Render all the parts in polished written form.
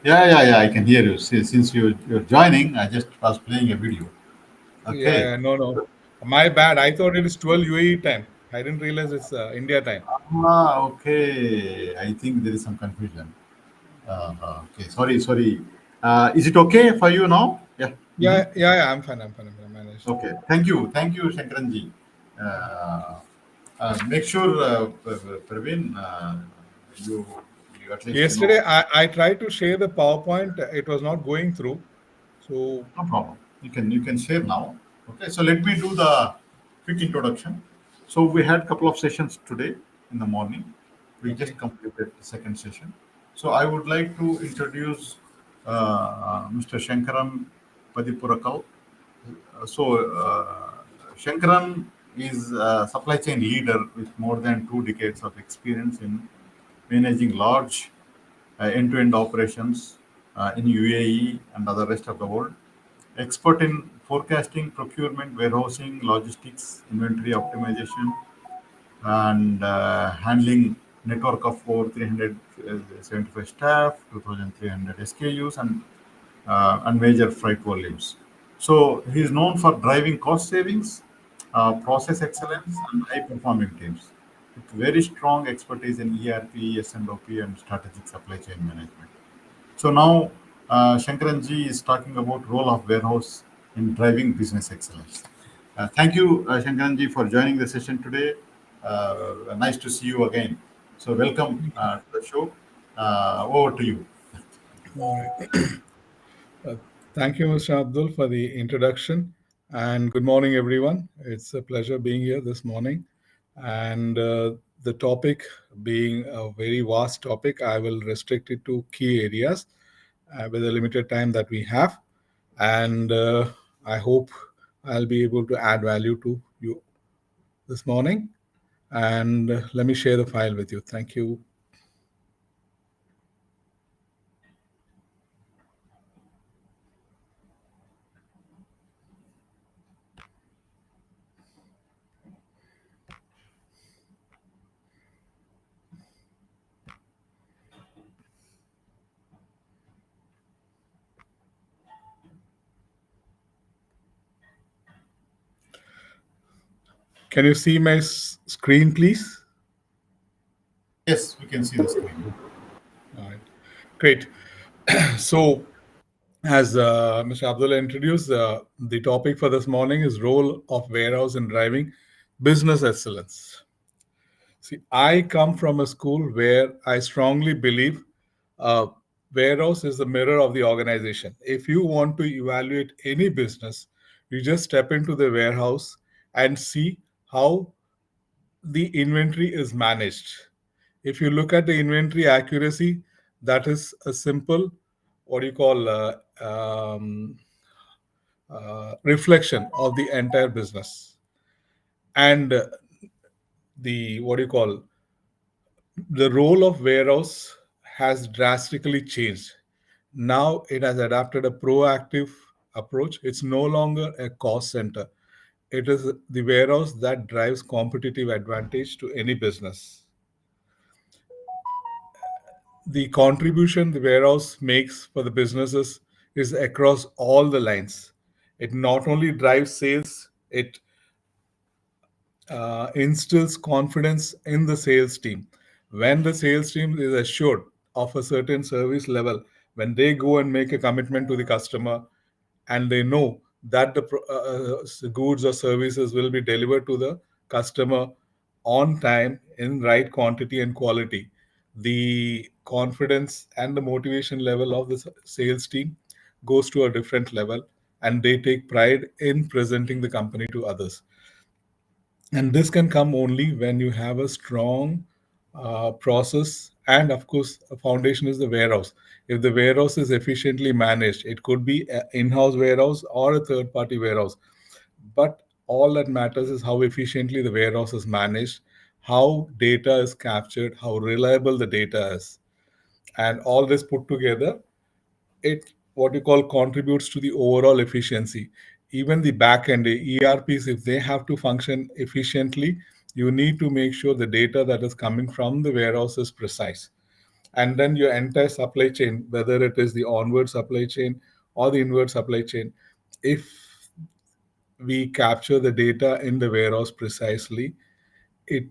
Yeah. I can hear you. Since you're joining, I just was playing a video. Okay. No. My bad. I thought it is 12 UAE time. I didn't realize it's India time. Okay. I think there is some confusion. Okay. Sorry. Is it okay for you now? Yeah. I'm fine. I managed. Okay. Thank you, Shankaranji. Uh, Make sure, Praveen, you you at least Yesterday, I tried to share the PowerPoint. It was not going through. So, no problem. You can share now. Okay, so let me do the quick introduction. So we had a couple of sessions today in the morning. We just okay. completed the second session. So I would like to introduce Mr. Shankaran Padipurakal. Shankaran is a supply chain leader with more than 2 decades of experience in managing large end-to-end operations in UAE and other rest of the world. Expert in forecasting, procurement, warehousing, logistics, inventory optimization, and handling network of over 375 staff, 2,300 SKUs, and major freight volumes. So he is known for driving cost savings, process excellence, and high-performing teams with very strong expertise in ERP, S&OP, and strategic supply chain management. So now Shankaran ji is talking about role of warehouse in driving business excellence. Thank you, Shankaran ji, for joining the session today. Nice to see you again. So welcome to the show. Over to you. All right. Uh, Thank you, Mr. Abdul, for the introduction. And good morning, everyone. It's a pleasure being here this morning. And the topic being a very vast topic, I will restrict it to key areas with the limited time that we have. And I hope I'll be able to add value to you this morning. And let me share the file with you. Thank you. Can you see my screen, please? Yes, we can see the screen. All right. Great. So, as Mr. Abdullah introduced, the topic for this morning is role of warehouse in driving business excellence. See, I come from a school where I strongly believe uh, warehouse is the mirror of the organization. If you want to evaluate any business, you just step into the warehouse and see how the inventory is managed. If you look at the inventory accuracy, that is a simple, what do you call, reflection of the entire business. And the, what do you call, the role of warehouse has drastically changed. Now it has adapted a proactive approach. It's no longer a cost center. It is the warehouse that drives competitive advantage to any business. The contribution the warehouse makes for the businesses is across all the lines. It not only drives sales, it instills confidence in the sales team. When the sales team is assured of a certain service level, when they go and make a commitment to the customer and they know that the goods or services will be delivered to the customer on time in right quantity and quality, the confidence and the motivation level of the sales team goes to a different level, and they take pride in presenting the company to others. And this can come only when you have a strong process, and of course a foundation is the warehouse. If the warehouse is efficiently managed, it could be an in-house warehouse or a third party warehouse, but all that matters is how efficiently the warehouse is managed, how data is captured, how reliable the data is, and all this put together, it, what you call, contributes to the overall efficiency. Even the back end ERPs, if they have to function efficiently, you need to make sure the data that is coming from the warehouse is precise. and then your entire supply chain, whether it is the onward supply chain or the inward supply chain, if we capture the data in the warehouse precisely, it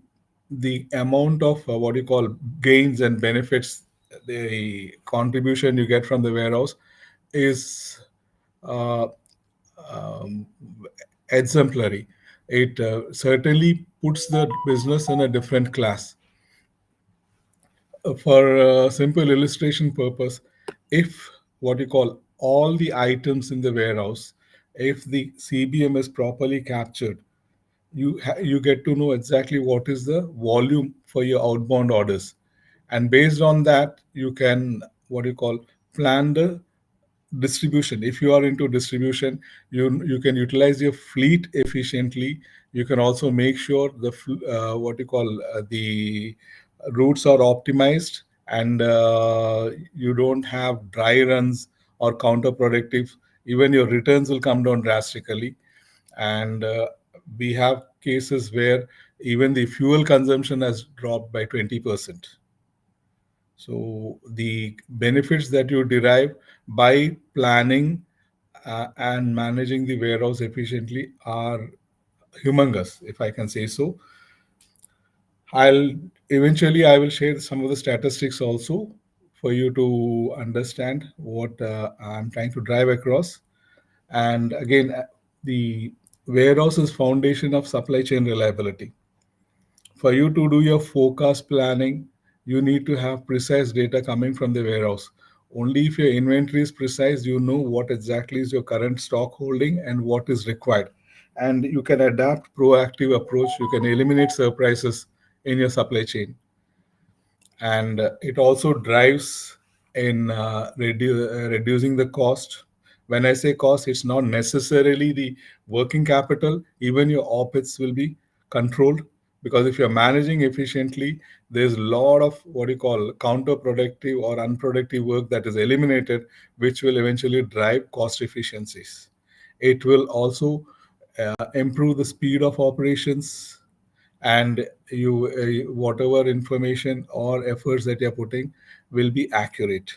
the amount of what you call gains and benefits, the contribution you get from the warehouse is uh, um, exemplary. It certainly puts the business in a different class. For a simple illustration purpose, if what you call all the items in the warehouse, if the CBM is properly captured, you get to know exactly what is the volume for your outbound orders, and based on that you can what you call plan the distribution. If you are into distribution, you can utilize your fleet efficiently. You can also make sure what you call the routes are optimized, and you don't have dry runs or counterproductive. Even your returns will come down drastically. And we have cases where even the fuel consumption has dropped by 20%. So the benefits that you derive by planning and managing the warehouse efficiently are humongous, if I can say so. I'll eventually I will share some of the statistics also for you to understand what I'm trying to drive across. And again, the warehouse is foundation of supply chain reliability. For you to do your forecast planning, you need to have precise data coming from the warehouse. Only if your inventory is precise, you know what exactly is your current stock holding and what is required. And you can adapt proactive approach. You can eliminate surprises in your supply chain. And it also drives in reducing the cost. When I say cost, it's not necessarily the working capital. Even your opex will be controlled, because if you're managing efficiently, there's a lot of what you call counterproductive or unproductive work that is eliminated, which will eventually drive cost efficiencies. It will also improve the speed of operations, and whatever information or efforts that you're putting will be accurate.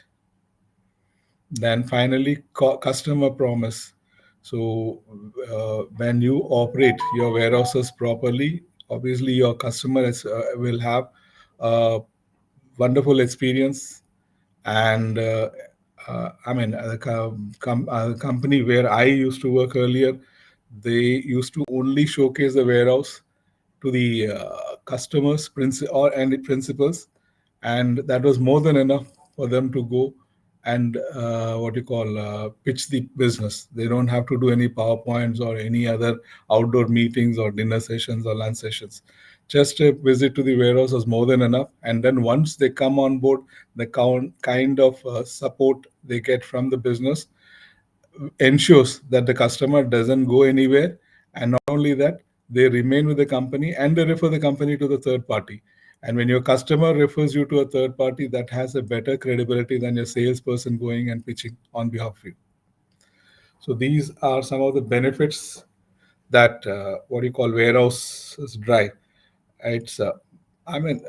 Then finally, customer promise. So when you operate your warehouses properly, obviously your customers will have a wonderful experience. And I mean, the company where I used to work earlier, they used to only showcase the warehouse to the customers or and principals, and that was more than enough for them to go and what you call pitch the business. They don't have to do any powerpoints or any other outdoor meetings or dinner sessions or lunch sessions. Just a visit to the warehouse was more than enough, and then once they come on board, the kind of support they get from the business ensures that the customer doesn't go anywhere, and not only that, they remain with the company and they refer the company to the third party. And when your customer refers you to a third party, that has a better credibility than your salesperson going and pitching on behalf of you. So these are some of the benefits that what you call warehouses drive. It's I mean,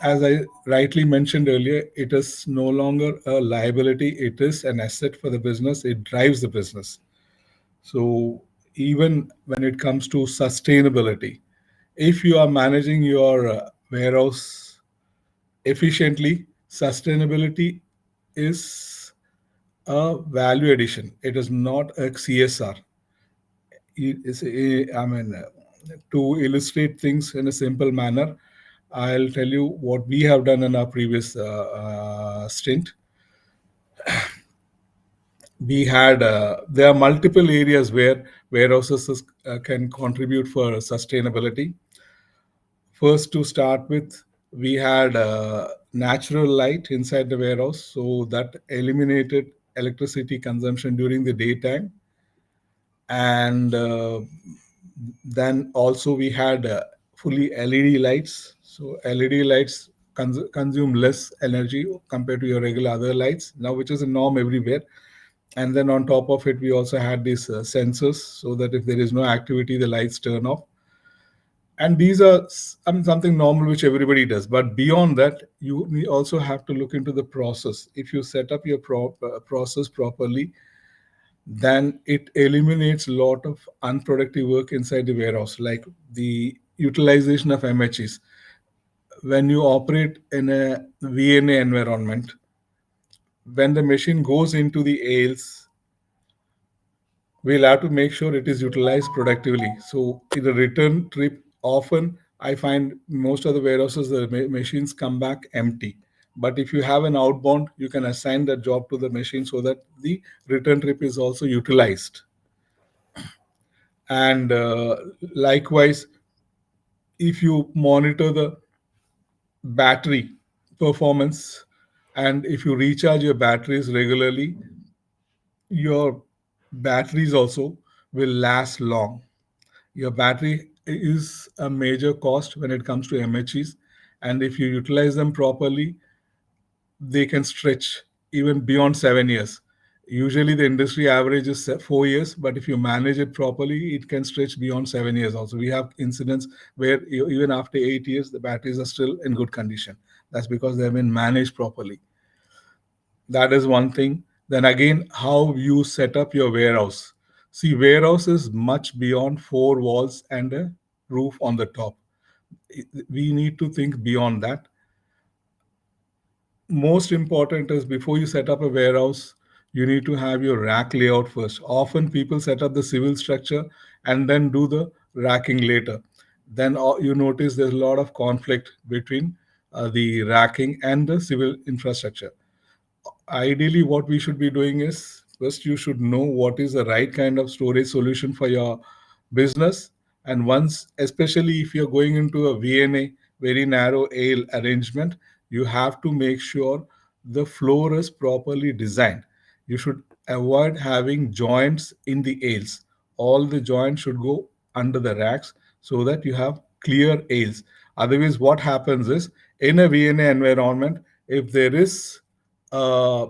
as I rightly mentioned earlier, it is no longer a liability, it is an asset for the business. It drives the business. So even when it comes to sustainability, if you are managing your warehouse efficiently, sustainability is a value addition. It is not a CSR. I mean, to illustrate things in a simple manner, I'll tell you what we have done in our previous stint. We had there are multiple areas where warehouses can contribute for sustainability. First, to start with, we had natural light inside the warehouse, so that eliminated electricity consumption during the daytime. And then also we had fully LED lights. So LED lights consume less energy compared to your regular other lights now, which is a norm everywhere. And then on top of it, we also had these sensors, so that if there is no activity, the lights turn off. And these are something normal which everybody does, but beyond that we also have to look into the process. If you set up your process properly, then it eliminates a lot of unproductive work inside the warehouse, like the utilization of MHEs. When you operate in a VNA environment, when the machine goes into the aisles, we'll have to make sure it is utilized productively. So in the return trip, often I find most of the warehouses, the machines come back empty. But if you have an outbound, you can assign that job to the machine so that the return trip is also utilized. And likewise, if you monitor the battery performance, and if you recharge your batteries regularly, your batteries also will last long. Your battery is a major cost when it comes to MHEs, and if you utilize them properly, they can stretch even beyond 7 years. Usually, the industry average is 4 years, but if you manage it properly, it can stretch beyond 7 years. Also, we have incidents where even after 8 years, the batteries are still in good condition. That's because they have been managed properly. That is one thing. Then again, how you set up your warehouse. See, warehouse is much beyond four walls and a roof on the top. We need to think beyond that. Most important is before you set up a warehouse, you need to have your rack layout first. Often people set up the civil structure and then do the racking later. Then you notice there's a lot of conflict between the racking and the civil infrastructure. Ideally, what we should be doing is first you should know what is the right kind of storage solution for your business. And once, especially if you're going into a VNA, very narrow aisle arrangement, you have to make sure the floor is properly designed. You should avoid having joints in the aisles. All the joints should go under the racks so that you have clear aisles. Otherwise, what happens is in a VNA environment, if there is uh,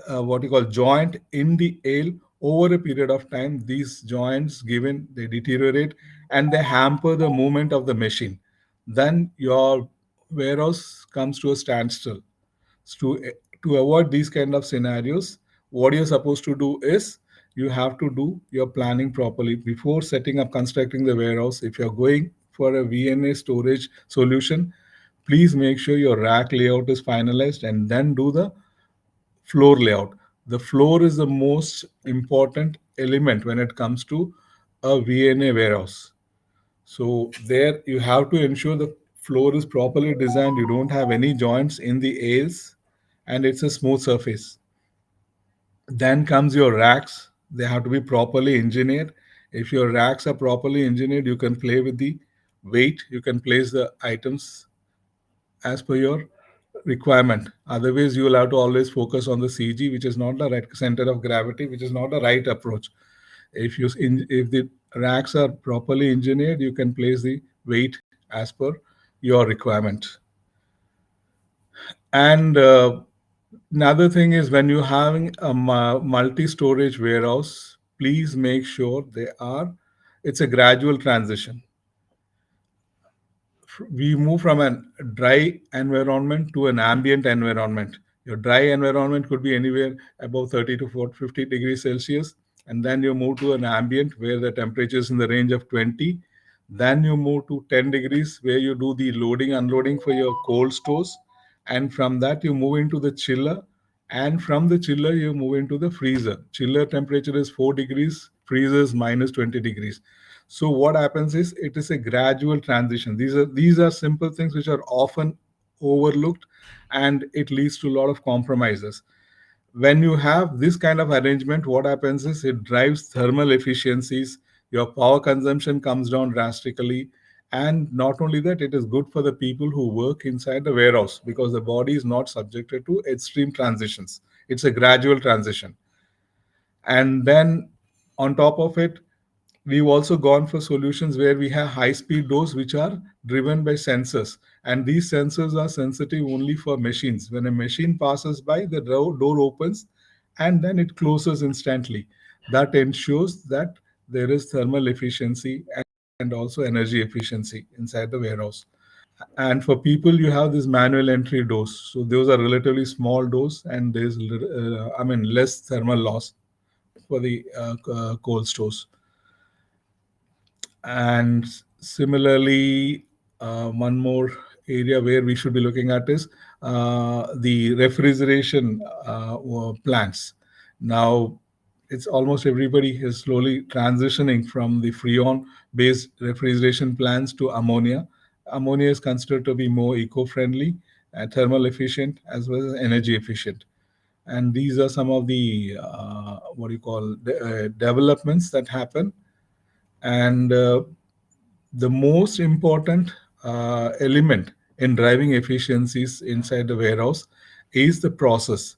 what you call joint in the ale, over a period of time these joints given they deteriorate and they hamper the movement of the machine. Then your warehouse comes to a standstill. To avoid these kind of scenarios, what you're supposed to do is you have to do your planning properly before setting up constructing the warehouse. If you're going for a VNA storage solution, please make sure your rack layout is finalized and then do the floor layout. The floor is the most important element when it comes to a VNA warehouse. So there you have to ensure the floor is properly designed. You don't have any joints in the aisles and it's a smooth surface. Then comes your racks. They have to be properly engineered. If your racks are properly engineered, you can play with the weight. You can place the items as per your requirement. Otherwise, you will have to always focus on the CG, which is not the right center of gravity, which is not the right approach. If the racks are properly engineered, you can place the weight as per your requirement. And another thing is when you're having a multi-storage warehouse, please make sure they are. It's a gradual transition. We move from a dry environment to an ambient environment. Your dry environment could be anywhere above 30 to 40, 50 degrees Celsius. And then you move to an ambient where the temperature is in the range of 20. Then you move to 10 degrees where you do the loading, unloading for your cold stores. And from that, you move into the chiller. And from the chiller, you move into the freezer. Chiller temperature is 4 degrees, freezer is minus 20 degrees. So what happens is it is a gradual transition. These are simple things which are often overlooked, and it leads to a lot of compromises. When you have this kind of arrangement, what happens is it drives thermal efficiencies. Your power consumption comes down drastically, and not only that, it is good for the people who work inside the warehouse because the body is not subjected to extreme transitions. It's a gradual transition. And then on top of it, we've also gone for solutions where we have high speed doors which are driven by sensors, and these sensors are sensitive only for machines. When a machine passes by, the door opens and then it closes instantly. That ensures that there is thermal efficiency and and also energy efficiency inside the warehouse. And for people, you have this manual entry doors. So those are relatively small doors, and there's less thermal loss for the cold stores. And similarly, one more area where we should be looking at is the refrigeration plants. Now, it's almost everybody is slowly transitioning from the freon based refrigeration plants to ammonia. Ammonia is considered to be more eco friendly and thermal efficient as well as energy efficient. And these are some of the what do you call developments that happen. And the most important element in driving efficiencies inside the warehouse is the process.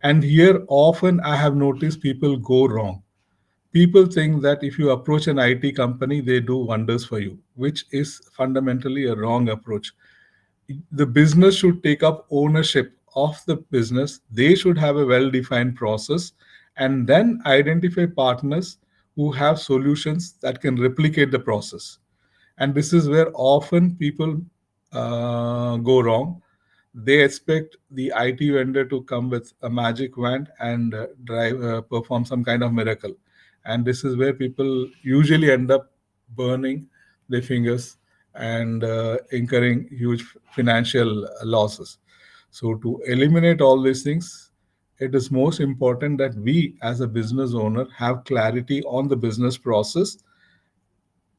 And here, often I have noticed people go wrong. People think that if you approach an IT company, they do wonders for you, which is fundamentally a wrong approach. The business should take up ownership of the business. They should have a well defined process and then identify partners who have solutions that can replicate the process. And this is where often people go wrong. They expect the IT vendor to come with a magic wand and perform some kind of miracle. And this is where people usually end up burning their fingers and incurring huge financial losses. So, to eliminate all these things, it is most important that we, as a business owner, have clarity on the business process,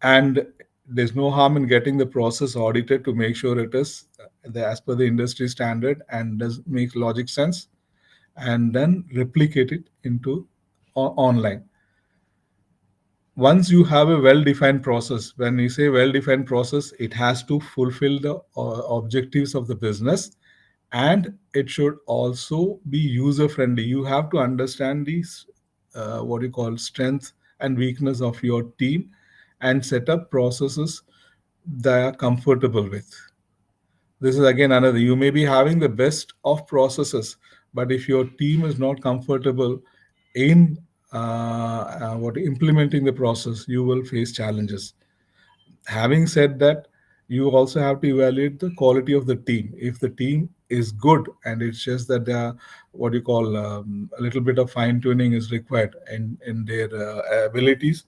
and there's no harm in getting the process audited to make sure it is as per the industry standard and does make logic sense, and then replicate it into online. Once you have a well defined process, when you say well defined process, it has to fulfill the objectives of the business, and it should also be user friendly. You have to understand these what you call strength and weakness of your team and set up processes they are comfortable with. This is again another. You may be having the best of processes, but if your team is not comfortable in what implementing the process, you will face challenges. Having said that, you also have to evaluate the quality of the team. If the team is good and it's just that they are what you call a little bit of fine tuning is required in their abilities,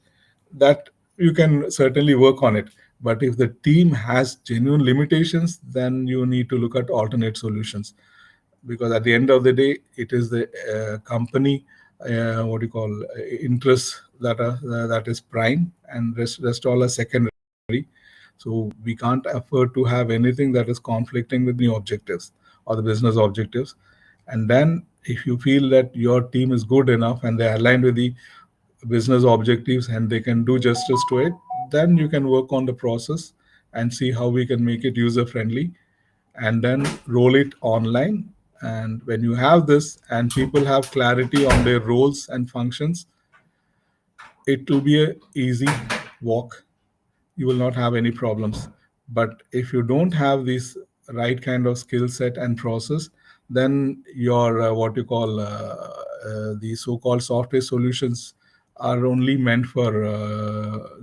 that you can certainly work on it. But if the team has genuine limitations, then you need to look at alternate solutions, because at the end of the day, it is the company what do you call interests that is prime, and rest all are secondary. So we can't afford to have anything that is conflicting with new objectives or the business objectives. And then if you feel that your team is good enough and they're aligned with the business objectives and they can do justice to it, then you can work on the process and see how we can make it user friendly and then roll it online. And when you have this and people have clarity on their roles and functions, it will be a easy walk. You will not have any problems. But if you don't have this right kind of skill set and process, then your what you call the so-called software solutions are only meant for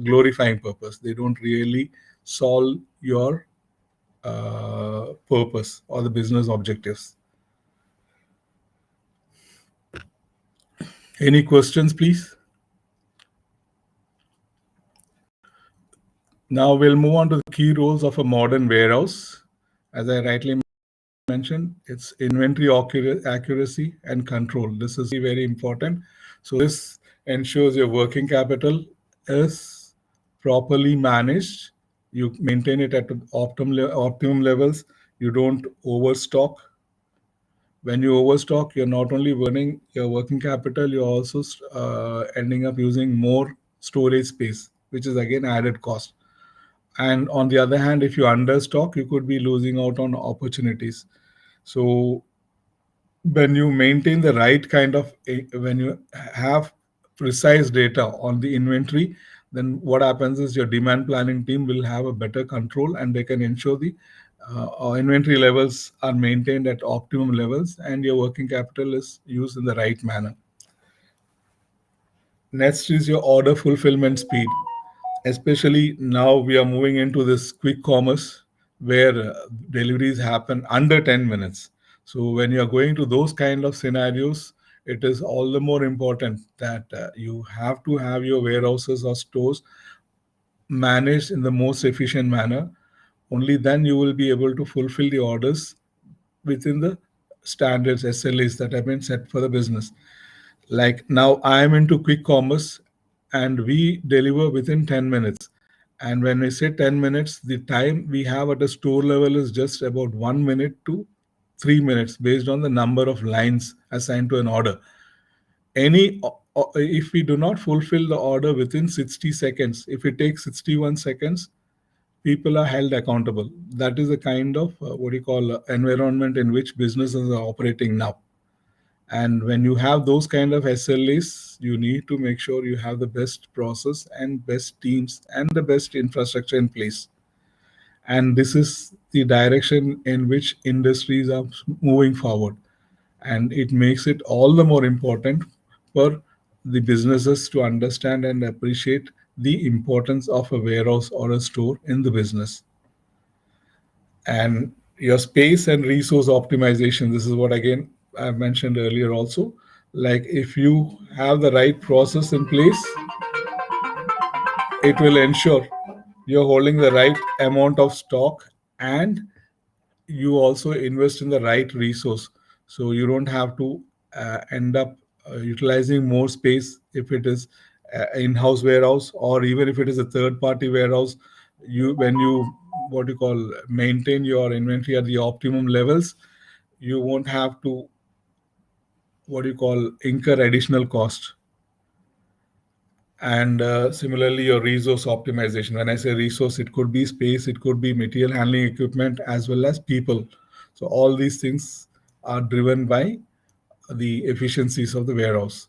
glorifying purpose. They don't really solve your purpose or the business objectives. Any questions, please? Now we'll move on to the key roles of a modern warehouse. As I rightly mentioned, it's inventory accuracy and control. This is very important. So this ensures your working capital is properly managed. You maintain it at optimum levels. You don't overstock. When you overstock, you're not only burning your working capital, you're also ending up using more storage space, which is again added cost. And on the other hand, if you understock, you could be losing out on opportunities. So when you maintain the right kind of when you have precise data on the inventory, then what happens is your demand planning team will have a better control and they can ensure the inventory levels are maintained at optimum levels and your working capital is used in the right manner. Next is your order fulfillment speed. Especially now we are moving into this quick commerce where deliveries happen under 10 minutes. So when you are going to those kind of scenarios, it is all the more important that you have to have your warehouses or stores managed in the most efficient manner. Only then you will be able to fulfill the orders within the standards SLAs that have been set for the business. Like now, I am into quick commerce and we deliver within 10 minutes. And when we say 10 minutes, the time we have at a store level is just about 1 minute to 3 minutes based on the number of lines assigned to an order. If we do not fulfill the order within 60 seconds, if it takes 61 seconds, people are held accountable. That is the kind of what you call environment in which businesses are operating now. And when you have those kind of SLAs, you need to make sure you have the best process and best teams and the best infrastructure in place. And this is the direction in which industries are moving forward. And it makes it all the more important for the businesses to understand and appreciate the importance of a warehouse or a store in the business. And your space and resource optimization, this is what again I mentioned earlier also. Like if you have the right process in place, it will ensure you're holding the right amount of stock, and you also invest in the right resource, so you don't have to end up utilizing more space if it is in-house warehouse, or even if it is a third party warehouse. You when you what you call maintain your inventory at the optimum levels, you won't have to what you call incur additional cost. And similarly, your resource optimization, when I say resource, it could be space, it could be material handling equipment, as well as people. So all these things are driven by the efficiencies of the warehouse.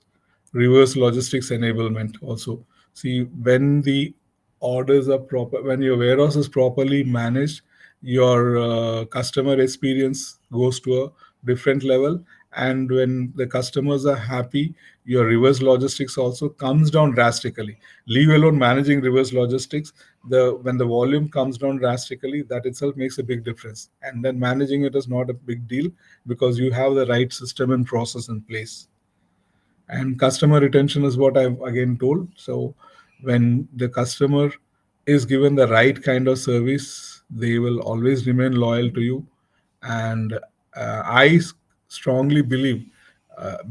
Reverse logistics enablement also. See, when the orders are proper, when your warehouse is properly managed, your customer experience goes to a different level. And when the customers are happy, your reverse logistics also comes down drastically. Leave alone managing reverse logistics, the when the volume comes down drastically, that itself makes a big difference. And then managing it is not a big deal because you have the right system and process in place. And customer retention is what I've again told. So when the customer is given the right kind of service, they will always remain loyal to you. And strongly believe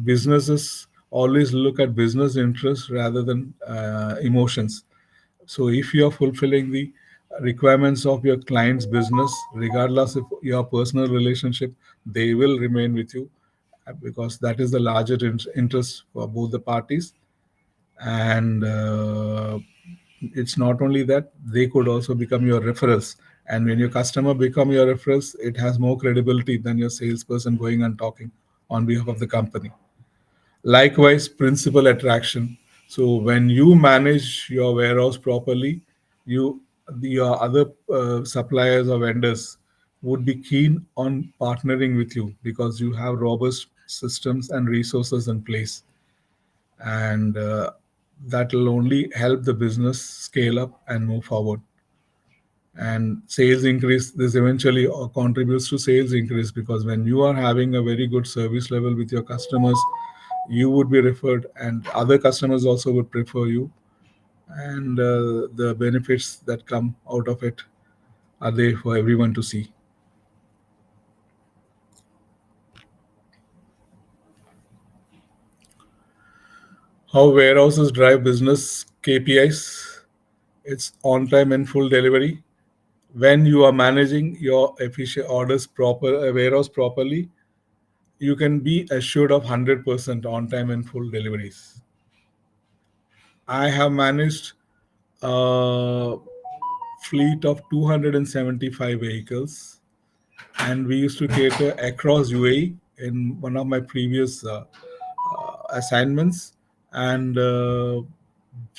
businesses always look at business interests rather than emotions. So if you are fulfilling the requirements of your client's business, regardless of your personal relationship, they will remain with you because that is the larger interest for both the parties. And it's not only that, they could also become your referrals. And when your customer become your referrals, it has more credibility than your salesperson going and talking on behalf of the company. Likewise, principal attraction. So when you manage your warehouse properly, you your other suppliers or vendors would be keen on partnering with you because you have robust systems and resources in place, and that will only help the business scale up and move forward. And sales increase, this eventually contributes to sales increase, because when you are having a very good service level with your customers, you would be referred and other customers also would prefer you. And the benefits that come out of it are there for everyone to see. How warehouses drive business KPIs: it's on time and full delivery. When you are managing your efficient orders warehouse properly, you can be assured of 100% on time and full deliveries. I have managed a fleet of 275 vehicles, and we used to cater across UAE in one of my previous assignments. And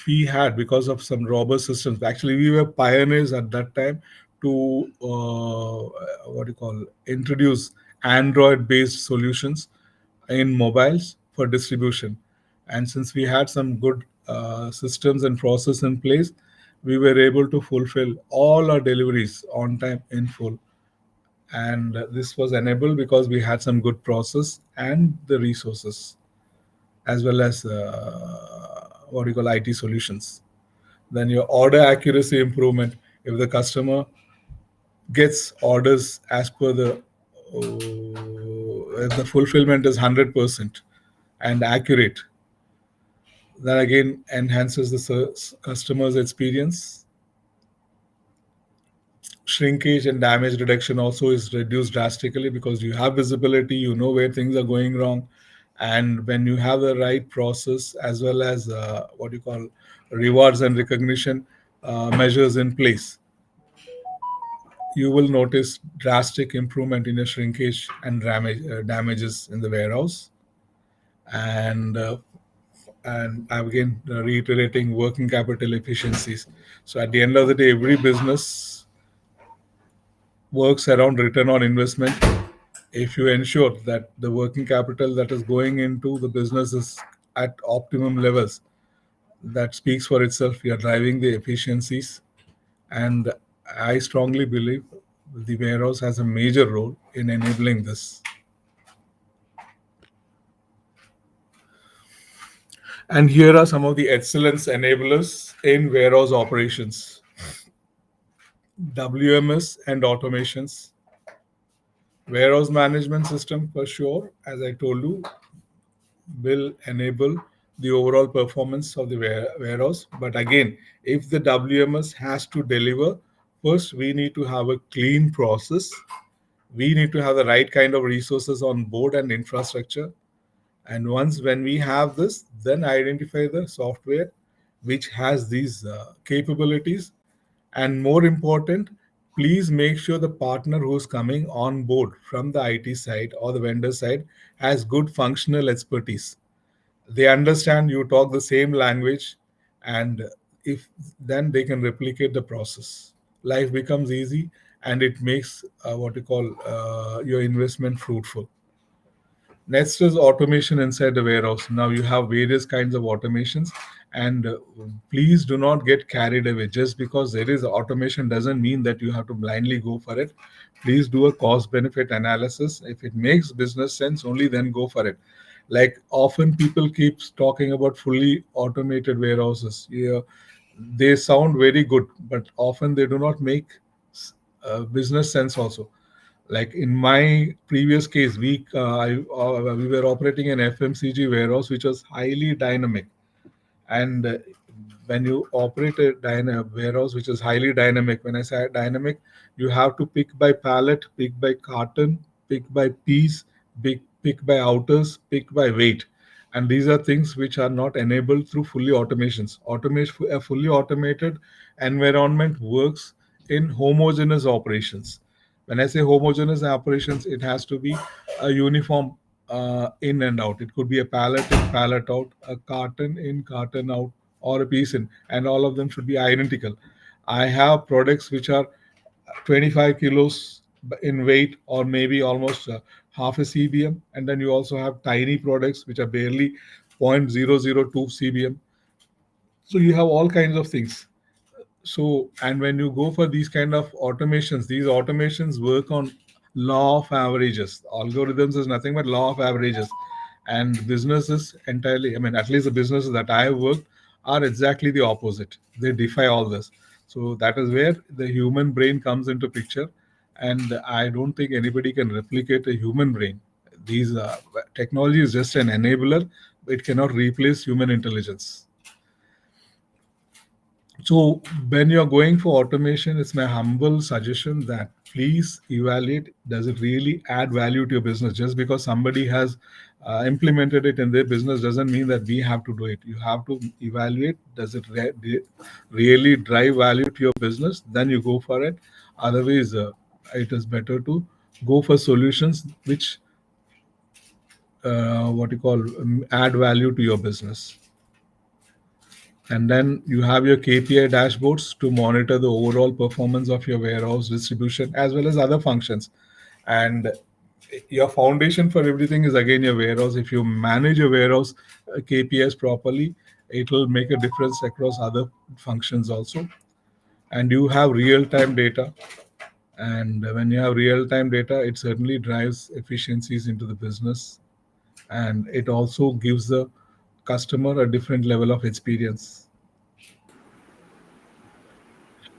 we had, because of some robust systems, actually we were pioneers at that time to what do you call introduce Android based solutions in mobiles for distribution. And since we had some good systems and process in place, we were able to fulfill all our deliveries on time in full. And this was enabled because we had some good process and the resources, as well as what you call IT solutions. Then your order accuracy improvement. If the customer gets orders as per if the fulfillment is 100% and accurate, that again enhances the customer's experience. Shrinkage and damage reduction also is reduced drastically because you have visibility, you know where things are going wrong. And when you have the right process, as well as what you call rewards and recognition measures in place, you will notice drastic improvement in your shrinkage and damages in the warehouse. And I'm again reiterating working capital efficiencies. So at the end of the day, every business works around return on investment. If you ensure that the working capital that is going into the business is at optimum levels, that speaks for itself. We are driving the efficiencies, and I strongly believe the warehouse has a major role in enabling this. And here are some of the excellence enablers in warehouse operations: WMS and automations. Warehouse management system, for sure, as I told you, will enable the overall performance of the warehouse. But again, if the WMS has to deliver, first we need to have a clean process. We need to have the right kind of resources on board and infrastructure. And once when we have this, then identify the software which has these capabilities. And more important, please make sure the partner who's coming on board from the IT side or the vendor side has good functional expertise. They understand you talk the same language, and if then they can replicate the process. Life becomes easy, and it makes what you call your investment fruitful. Next is automation inside the warehouse. Now you have various kinds of automations, and please do not get carried away. Just because there is automation doesn't mean that you have to blindly go for it. Please do a cost benefit analysis. If it makes business sense, only then go for it. Like often people keeps talking about fully automated warehouses. Yeah, they sound very good, but often they do not make business sense also. Like in my previous case, we were operating an FMCG warehouse which was highly dynamic. And when you operate a warehouse which is highly dynamic, when I say dynamic, you have to pick by pallet, pick by carton, pick by piece, pick by outers, pick by weight. And these are things which are not enabled through fully automations. Automation, a fully automated environment works in homogeneous operations. When I say homogeneous operations, it has to be a uniform in and out. It could be a pallet in, pallet out, a carton in, carton out, or a piece in, and all of them should be identical. I have products which are 25 kilos in weight, or maybe almost half a CBM, and then you also have tiny products which are barely 0.002 CBM. So you have all kinds of things. So, and when you go for these kind of automations, these automations work on law of averages. Algorithms is nothing but law of averages. And businesses entirely, I mean, at least the businesses that I have worked are exactly the opposite. They defy all this. So that is where the human brain comes into picture. And I don't think anybody can replicate a human brain. These technology is just an enabler. It cannot replace human intelligence. So when you're going for automation, it's my humble suggestion that please evaluate, does it really add value to your business? Just because somebody has implemented it in their business doesn't mean that we have to do it. You have to evaluate, does it really drive value to your business? Then you go for it. Otherwise, it is better to go for solutions which what you call add value to your business. And then you have your KPI dashboards to monitor the overall performance of your warehouse distribution as well as other functions. And your foundation for everything is again your warehouse. If you manage your warehouse KPIs properly, it will make a difference across other functions also. and you have real time data. And when you have real time data, it certainly drives efficiencies into the business, and it also gives the customer a different level of experience.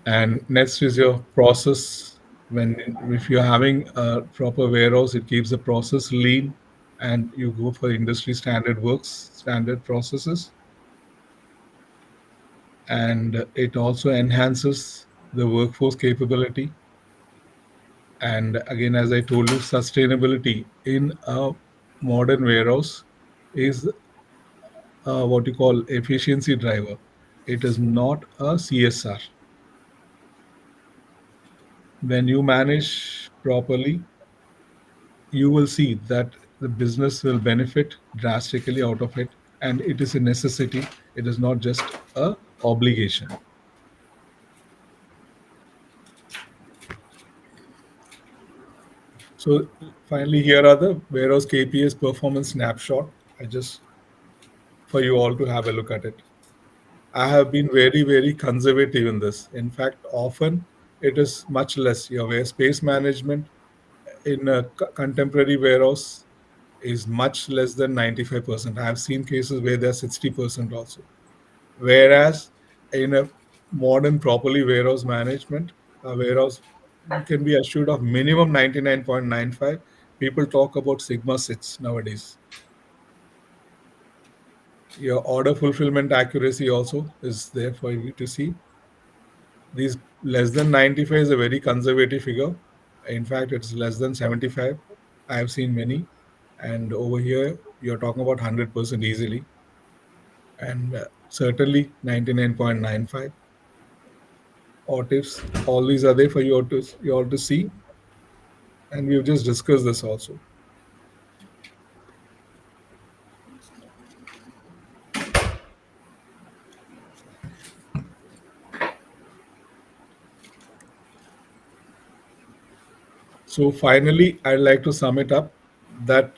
And next is your process. When if you're having a proper warehouse, it keeps the process lean, and you go for industry standard works, standard processes, and it also enhances the workforce capability. And again, as I told you, sustainability in a modern warehouse is what you call efficiency driver. It is not a CSR. When you manage properly, you will see that the business will benefit drastically out of it, and it is a necessity. It is not just a obligation. So finally, here are the warehouse KPIs performance snapshot. I just for you all to have a look at it. I have been very, very conservative in this. In fact, often it is much less. Your space management in a contemporary warehouse is much less than 95%. I have seen cases where they're 60% also. Whereas in a modern, properly warehouse management, a warehouse can be assured of minimum 99.95. People talk about Sigma 6 nowadays. Your order fulfillment accuracy also is there for you to see. These less than 95 is a very conservative figure. In fact, it's less than 75. I have seen many. And over here, you're talking about 100% easily. And certainly 99.95. Or tips, all these are there for you all to see. And we've just discussed this also. So finally, I'd like to sum it up that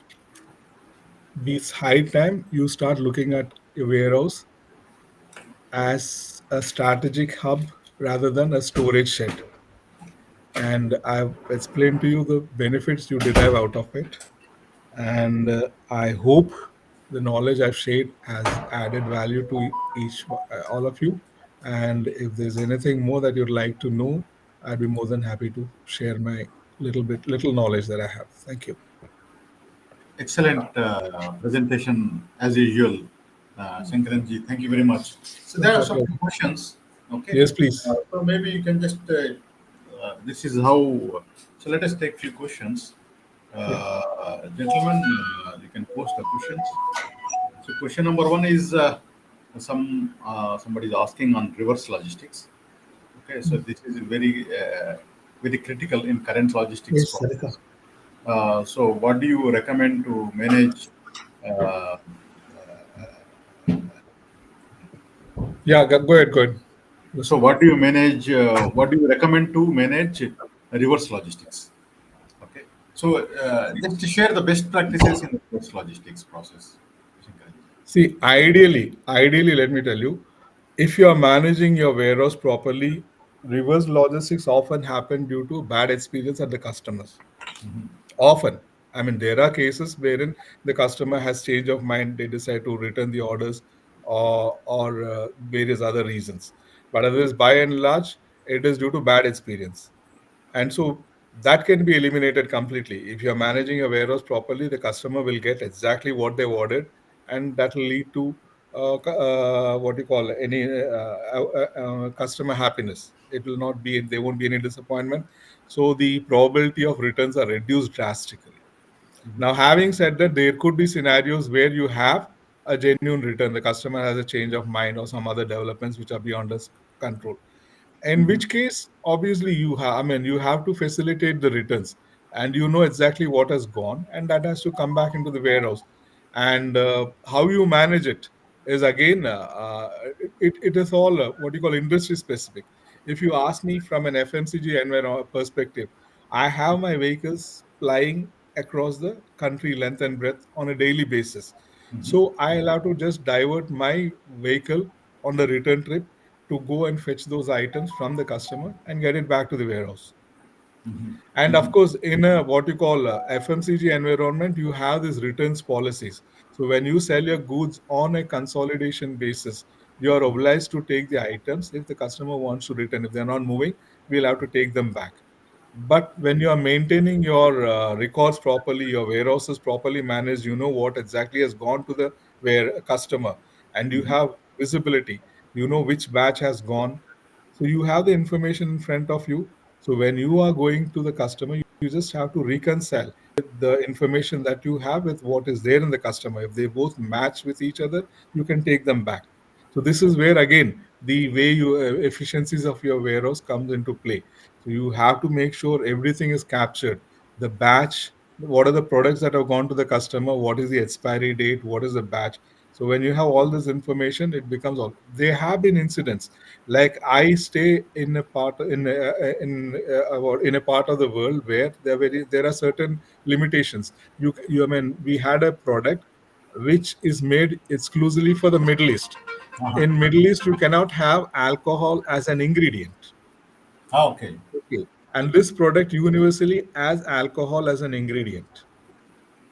this high time you start looking at your warehouse as a strategic hub rather than a storage shed. And I've explained to you the benefits you derive out of it. And I hope the knowledge I've shared has added value to all of you. And if there's anything more that you'd like to know, I'd be more than happy to share my little knowledge that I have. Thank you. Excellent presentation as usual, Shankaran ji. Thank you very much. So No there are some problem. questions. Okay. Yes, please. So maybe you can just. This is how. So let us take few questions. Yeah. Gentlemen, you can post the questions. So question number one is somebody is asking on reverse logistics. Okay, so this is very critical in current logistics Yes, process. Sarika. So what do you recommend to manage? Uh, Yeah, go ahead, go ahead. so Listen. what do you manage? What do you recommend to manage reverse logistics? Okay, so just to share the best practices in the reverse logistics process. Shankaran. See, ideally, let me tell you, if you are managing your warehouse properly, reverse logistics often happen due to bad experience at the customers. Often, I mean, there are cases wherein the customer has change of mind, they decide to return the orders or various other reasons. But otherwise, by and large, it is due to bad experience. And so that can be eliminated completely. If you're managing your warehouse properly, the customer will get exactly what they ordered, and that will lead to what you call any customer happiness. It will not be, there won't be any disappointment. So the probability of returns are reduced drastically. Now, having said that, there could be scenarios where you have a genuine return. The customer has a change of mind or some other developments which are beyond us control, in Mhm. which case obviously you have, I mean, you have to facilitate the returns, and you know exactly what has gone, and that has to come back into the warehouse. And how you manage it is again it is all what you call industry specific. If you ask me from an FMCG environment perspective, I have my vehicles plying across the country length and breadth on a daily basis. Mhm. So I allow to just divert my vehicle on the return trip, to go and fetch those items from the customer and get it back to the warehouse. Mhm. And of Mhm. course, in a what you call a FMCG environment, you have these returns policies. So when you sell your goods on a consolidation basis, you are obliged to take the items. If the customer wants to return, if they're not moving, we'll have to take them back. But when you are maintaining your records properly, your warehouses properly managed, you know what exactly has gone to the where customer, and you Mhm. have visibility. You know which batch has gone, so you have the information in front of you. So when you are going to the customer, you just have to reconcile with the information that you have with what is there in the customer. If they both match with each other, you can take them back. So this is where again the way you efficiencies of your warehouse comes into play. So you have to make sure everything is captured. The batch, what are the products that have gone to the customer, what is the expiry date, what is the batch. So when you have all this information, it becomes all. There have been incidents like I stay in a part in a part of the world where there are certain limitations. You I mean we had a product which is made exclusively for the Middle East. Uh-huh. In Middle East, you cannot have alcohol as an ingredient. Ah, okay. Okay. And this product universally has alcohol as an ingredient.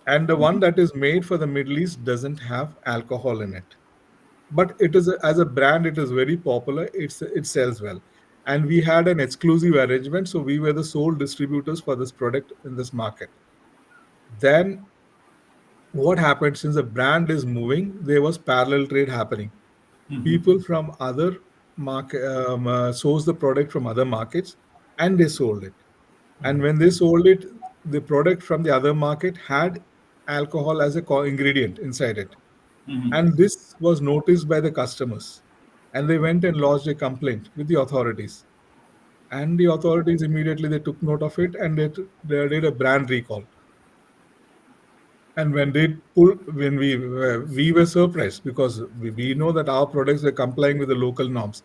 And the one that is made for the Middle East doesn't have alcohol in it. But it is as a brand, it is very popular. It sells well. And we had an exclusive arrangement, so we were the sole distributors for this product in this market. Then what happened, since the brand is moving, there was parallel trade happening. Mhm. People from other market sourced the product from other markets and they sold it. And when they sold it, the product from the other market had alcohol as a ingredient inside it. Mhm. And this was noticed by the customers. And they went and lodged a complaint with the authorities. And the authorities immediately they took note of it and they did a brand recall. And when we were surprised because we know that our products were complying with the local norms.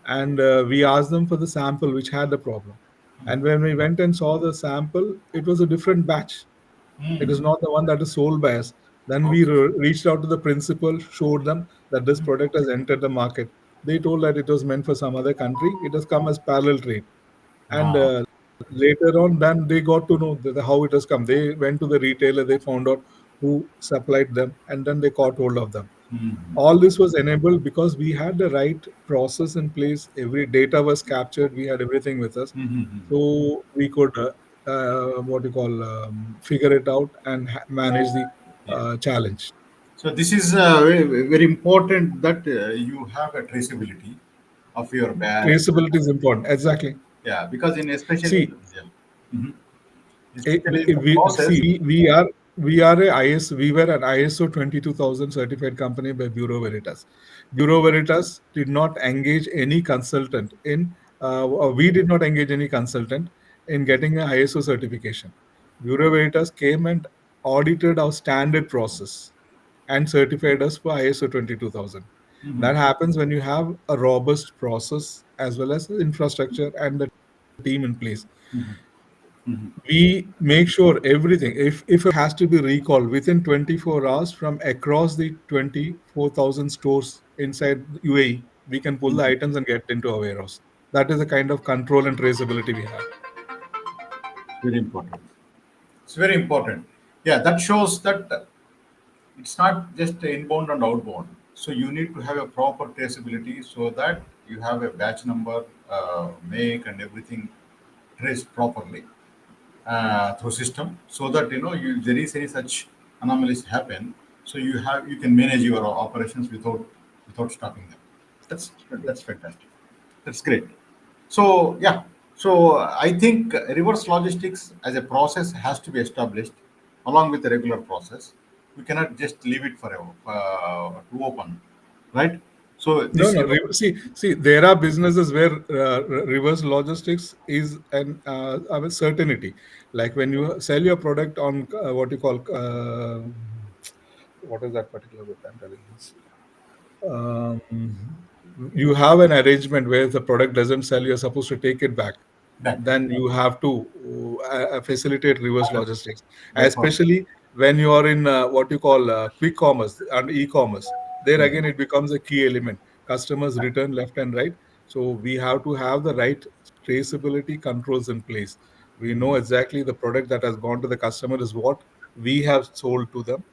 And we asked them for the sample which had the problem. And when we went and saw the sample, it was a different batch. It is Mm. not the one that is sold by us. Then we Okay. reached out to the principal, showed them that this product has entered the market. They told that it was meant for some other country. It has come as parallel trade. And Ah. later on, then they got to know how it has come. They went to the retailer, they found out who supplied them, and then they caught hold of them. Mhm. All this was enabled because we had the right process in place. Every data was captured. We had everything with us, Mhm. so we could what you call figure it out and manage the Yeah. challenge. So this is very, very important that you have a traceability of your batch. Traceability is important. Exactly. Yeah, because in especially See, yeah. Mhm. Eh, Especially in we, the we process. see we are a IS we were an ISO 22000 certified company by Bureau Veritas. Bureau Veritas did not engage any consultant in we did not engage any consultant in getting an ISO certification. Bureau Veritas came and audited our standard process and certified us for ISO 22000. Mhm. That happens when you have a robust process as well as the infrastructure and the team in place. Mhm. Mhm. We make sure everything, if a has to be recalled within 24 hours from across the 24,000 stores inside UAE, we can pull the Mhm. items and get into our warehouse. That is the kind of control and traceability we have. Very important. It's very important. Yeah, that shows that it's not just inbound and outbound. So you need to have a proper traceability so that you have a batch number, make, and everything traced properly through system, so that you there is any such anomalies happen. So you can manage your operations without stopping them. That's fantastic. That's great. So yeah, so I think reverse logistics as a process has to be established along with the regular process. We cannot just leave it forever to open, right? So No, this no. reverse. See, there are businesses where reverse logistics is an a certainty. Like when you sell your product on what you call what is that particular word I'm telling you? You have an arrangement where the product doesn't sell, you're supposed to take it back. Back. Then you have to facilitate reverse logistics, That's what. especially when you are in what you call quick commerce and e-commerce. There again, it becomes a key element. customers return left and right. So we have to have the right traceability controls in place. We know exactly the product that has gone to the customer is what we have sold to them,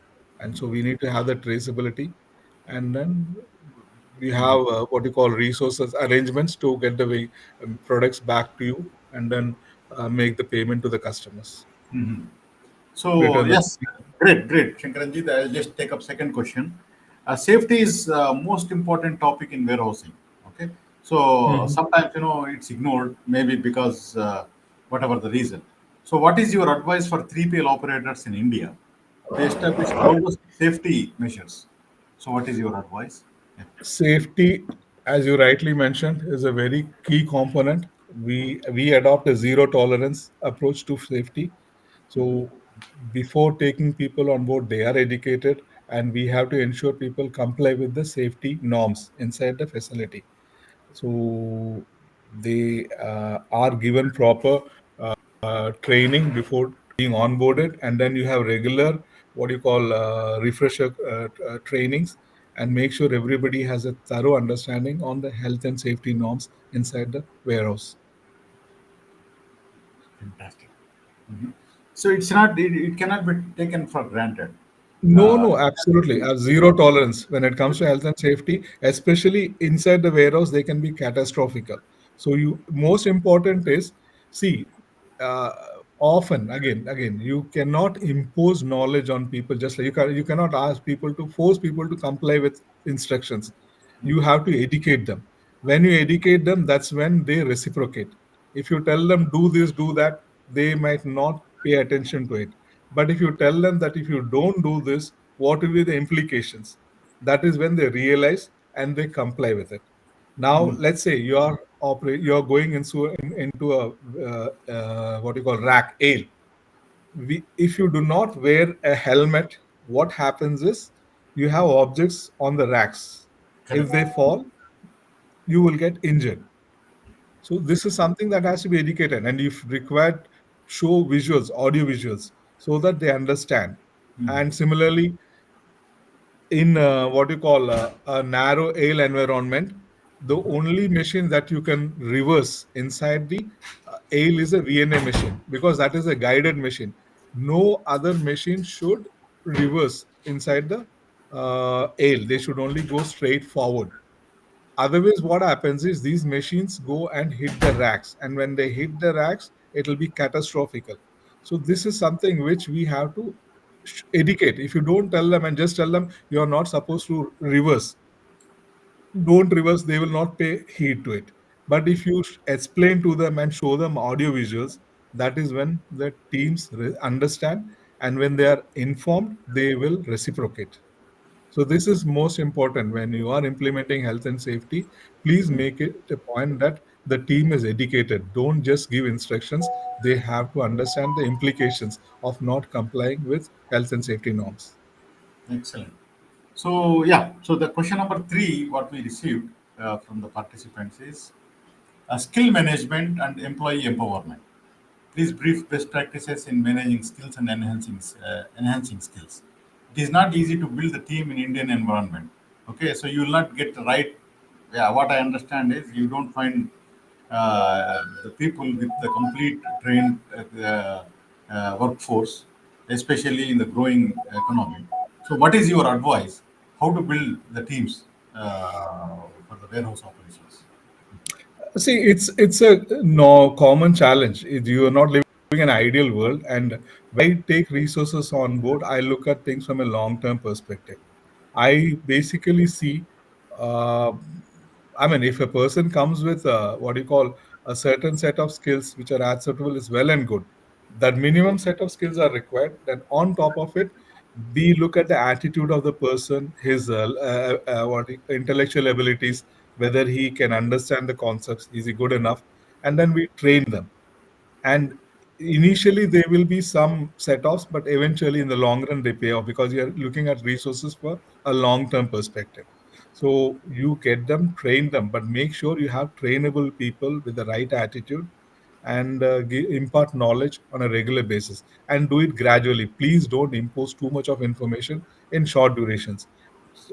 and so we need to have the traceability. And then we have what you call resources arrangements to get the products back to you, and then make the payment to the customers. So Return the yes, great, great, Shankaranjit. I'll just take up second question. Safety is most important topic in warehousing. Okay, so Mhm. sometimes it's ignored, maybe because whatever the reason. So, what is your advice for 3PL operators in India to establish robust safety measures? So, what is your advice? Yeah. Safety, as you rightly mentioned, is a very key component. We adopt a zero tolerance approach to safety. So before taking people on board, they are educated, and we have to ensure people comply with the safety norms inside the facility. So they are given proper training before being onboarded, and then you have regular what you call refresher trainings, and make sure everybody has a thorough understanding on the health and safety norms inside the warehouse. Fantastic. So it's not it cannot be taken for granted. No, Uh, no, absolutely. A zero tolerance when it comes to health and safety, especially inside the warehouse, they can be catastrophical. So you most important is see, uh, often again, you cannot impose knowledge on people. Just like you cannot ask people to force people to comply with instructions. You have to educate them. When you educate them, that's when they reciprocate. If you tell them do this, do that, they might not pay attention to it. But if you tell them that if you don't do this, what will be the implications? That is when they realize and they comply with it. Now, let's say you're going into a what you call rack ale. If you do not wear a helmet, what happens is you have objects on the racks. If Correct. they fall, you will get injured. So this is something that has to be educated, and if required, show visuals, audio visuals, so that they understand. And similarly, in what you call a narrow ale environment, the only machine that you can reverse inside the ale is a VNA machine, because that is a guided machine. No other machine should reverse inside the ale. They should only go straight forward. Otherwise, what happens is these machines go and hit the racks, and when they hit the racks, it will be catastrophical. So this is something which we have to educate. If you don't tell them and just tell them you are not supposed to reverse, don't reverse, they will not pay heed to it. But if you explain to them and show them audio visuals, that is when the teams understand, and when they are informed, they will reciprocate. So this is most important when you are implementing health and safety. Please make it a point that the team is educated. Don't just give instructions. They have to understand the implications of not complying with health and safety norms. Excellent. So yeah, so the question number three, what we received from the participants is skill management and employee empowerment. Please brief best practices in managing skills and enhancing skills. It is not easy to build a team in Indian environment. Okay, so you will not get the right. Yeah, what I understand is you don't find the people with the complete trained workforce, especially in the growing economy. So, what is your advice? How to build the teams for the warehouse operations? See, it's a no common challenge. You are not living in an ideal world, and when I take resources on board, I look at things from a long-term perspective. I basically see, uh, I mean, if a person comes with what you call a certain set of skills which are acceptable, is well and good. That minimum set of skills are required. Then on top of it, we look at the attitude of the person, his intellectual abilities, whether he can understand the concepts, is he good enough, and then we train them. And initially there will be some set-offs, but eventually in the long run they pay off, because you're looking at resources for a long-term perspective. So you get them, train them, but make sure you have trainable people with the right attitude, and impart knowledge on a regular basis, and do it gradually. Please don't impose too much of information in short durations.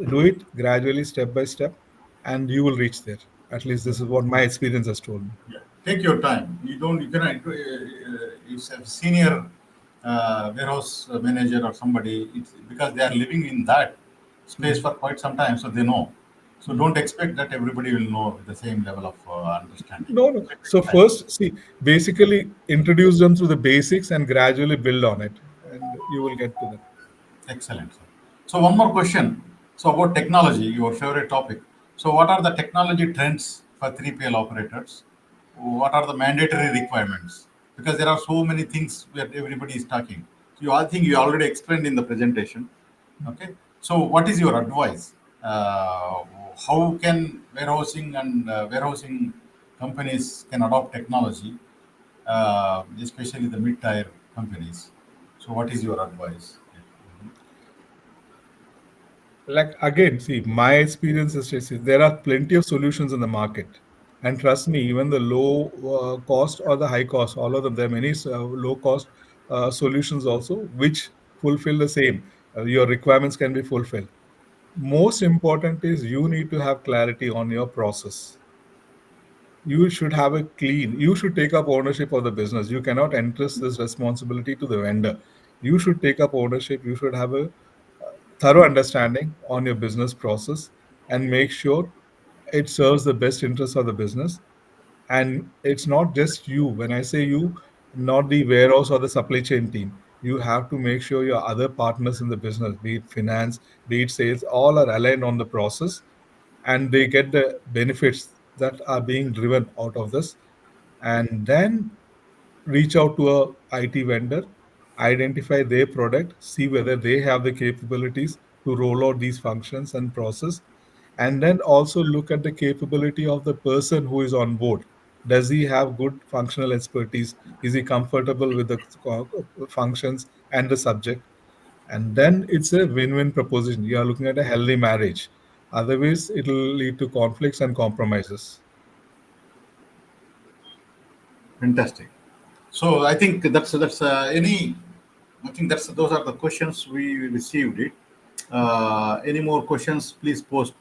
Do it gradually, step by step. and you will reach there. At least this is what my experience has told me. Yeah. Take your time. You cannot. It's a senior warehouse manager or somebody. It's because they are living in that space Mhm. for quite some time, so they know. So Mhm. don't expect that everybody will know with the same level of understanding. No, no. So it So takes time. first, see, basically introduce them to the basics and gradually build on it, and you will get to that. Excellent, sir. So one more question. So about technology, your favorite topic. So what are the technology trends for 3PL operators? What are the mandatory requirements? Because there are so many things that everybody is talking. So you, I think you already explained in the presentation. Okay. So what is your advice? How can warehousing and warehousing companies can adopt technology, especially the mid-tier companies? So what is your advice? Like again, see, my experience is Tracy, there are plenty of solutions in the market, and trust me, even the low cost or the high cost, all of them, there are many low cost solutions also which fulfill the same. Your requirements can be fulfilled. Most important is you need to have clarity on your process. You should have a clean, you should take up ownership of the business. You cannot entrust this responsibility to the vendor. You should take up ownership. You should have a thorough understanding on your business process and make sure it serves the best interests of the business. And it's not just you. When I say you, not the warehouse or the supply chain team, you have to make sure your other partners in the business, be it finance, be it sales, all are aligned on the process, and they get the benefits that are being driven out of this. And then reach out to a IT vendor, identify their product, see whether they have the capabilities to roll out these functions and process, and then also look at the capability of the person who is on board. Does he have good functional expertise? Is he comfortable with the functions and the subject? And then it's a win-win proposition. You are looking at a healthy marriage. Otherwise, it will lead to conflicts and compromises. Fantastic. So I think that's any. I think that's those are the questions we received. It. Any more questions? Please post,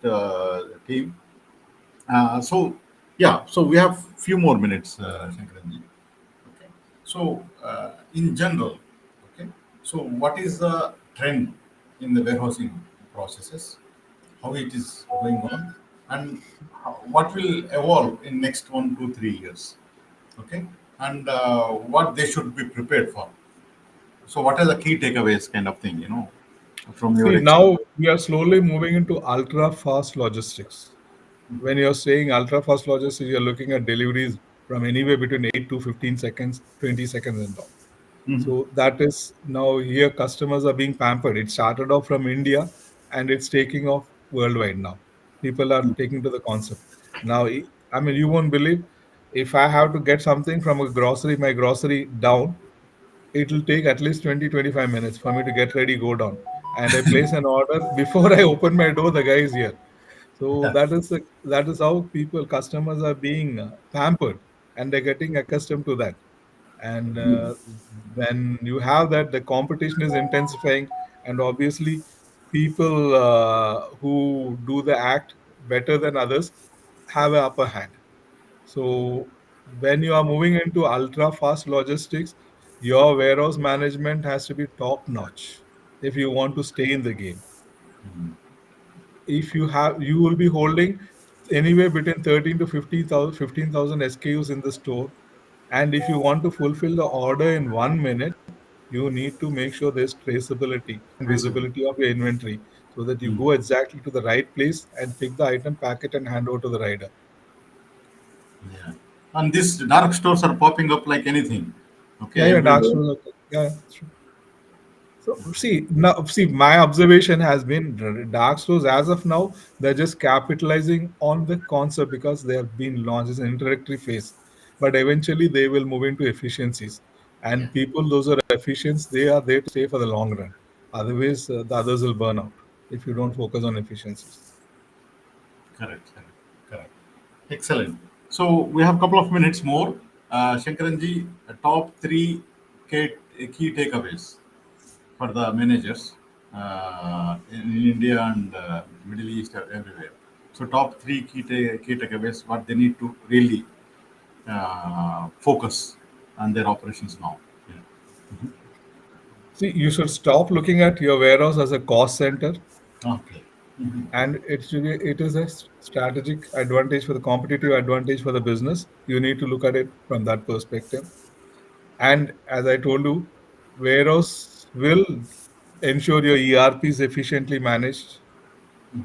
team. So yeah. So we have few more minutes, Shankaranji. Okay. So in general, okay. So what is the trend in the warehousing processes? How it is going on, and what will evolve in next 1 to 3 years? Okay, and what they should be prepared for. So, what are the key takeaways, kind of thing, from your See, experience? now we are slowly moving into ultra fast logistics. When you're saying ultra fast logistics, you're looking at deliveries from anywhere between 8 to 15 seconds, 20 seconds, and all. Mhm. So that is now here customers are being pampered. It started off from India and it's taking off worldwide now. People are taking to the concept. Now, I mean, you won't believe if I have to get something from a grocery, my grocery down, it will take at least 20-25 minutes for me to get ready, go down. And I place an order before I open my door, the guy is here. So Yeah. that is how people, customers are being pampered, and they're getting accustomed to that. And when you have that, the competition is intensifying, and obviously people who do the act better than others have an upper hand. So when you are moving into ultra fast logistics, your warehouse management has to be top notch if you want to stay in the game. If you have, you will be holding anywhere between 13 to 15,000 SKUs in the store, and if you want to fulfill the order in 1 minute, you need to make sure there's traceability and Traceable. visibility of your inventory, so that you Mm. go exactly to the right place and pick the item, pack it, and hand over to the rider. Yeah. And these dark stores are popping up like anything. Yeah, Okay, yeah, dark everywhere. stores. Yeah, true. So see now, see my observation has been dark stores as of now they're just capitalizing on the concept because they have been launched as an introductory phase, but eventually they will move into efficiencies, Yeah. and people those are efficients they are there to stay for the long run. Otherwise, the others will burn out if you don't focus on efficiencies. Correct. Correct. Correct. Excellent. So we have a couple of minutes more. Shankaranji, top three key takeaways for the managers in India and Middle East or everywhere. So top three key takeaways what they need to really focus on their operations now. Yeah. See, you should stop looking at your warehouse as a cost center, Okay. and it is a strategic advantage for the competitive advantage for the business. You need to look at it from that perspective. And as I told you, warehouse will ensure your ERP is efficiently managed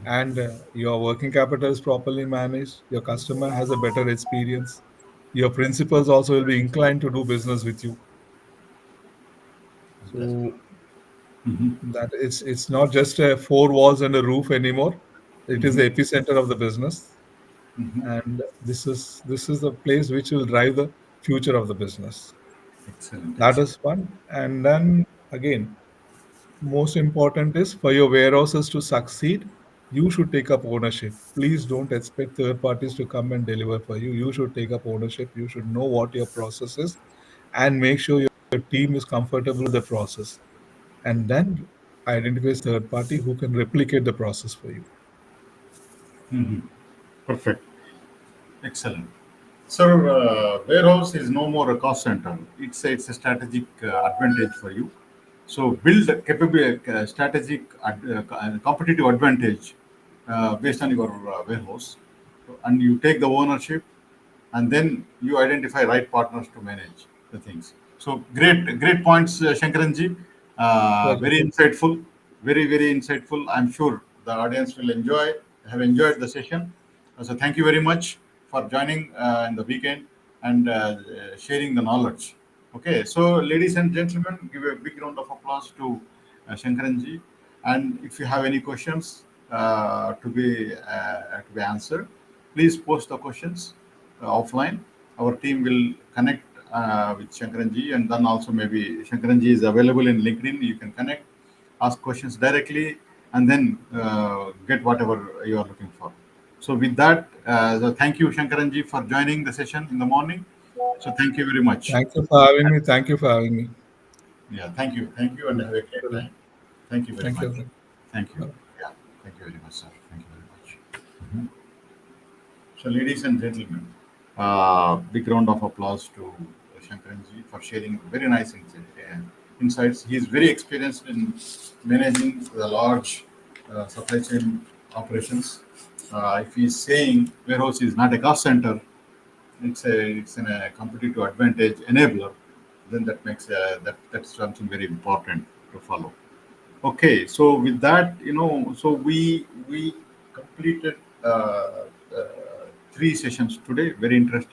and your working capital is properly managed. Your customer has a better experience. Your principals also will be inclined to do business with you. Fantastic. So that it's not just a four walls and a roof anymore. It is Hmm. the epicenter of the business, Hmm. and this is the place which will drive the future of the business. Excellent, That excellent. is one. And then again, most important is for your warehouses to succeed, you should take up ownership. Please don't expect third parties to come and deliver for you. You should take up ownership. You should know what your process is and make sure your team is comfortable with the process. And then identify third party who can replicate the process for you. Perfect. Excellent. Sir, warehouse is no more a cost center. It's a strategic advantage for you. So build a capable strategic competitive advantage based on your warehouse, and you take the ownership, and then you identify right partners to manage the things. So great points, Shankaranji. Pleasure. Very insightful, very insightful. I'm sure the audience will have enjoyed the session. So thank you very much for joining in the weekend and sharing the knowledge. Okay, so ladies and gentlemen, give a big round of applause to Shankaranji. And if you have any questions to be answered, please post the questions offline. Our team will connect with Shankaranji, and then also maybe Shankaranji is available in LinkedIn. You can connect, ask questions directly, and then get whatever you are looking for. So with that, so thank you, Shankaranji, for joining the session in the morning. So thank you very much. Thank you for having me. Thank you for having me. Yeah, thank you, and have a great Brilliant. time. Thank you very Thank much. you. Thank you. Bye. Yeah, thank you very much, sir. Thank you very much. So, ladies and gentlemen, big round of applause to Shankaranji for sharing very nice insights. He is very experienced in managing the large supply chain operations. If he is saying warehouse is not a cost center, it's a competitive advantage enabler, then that makes that's something very important to follow. Okay, so with that, so we completed uh, three sessions today. Very interesting.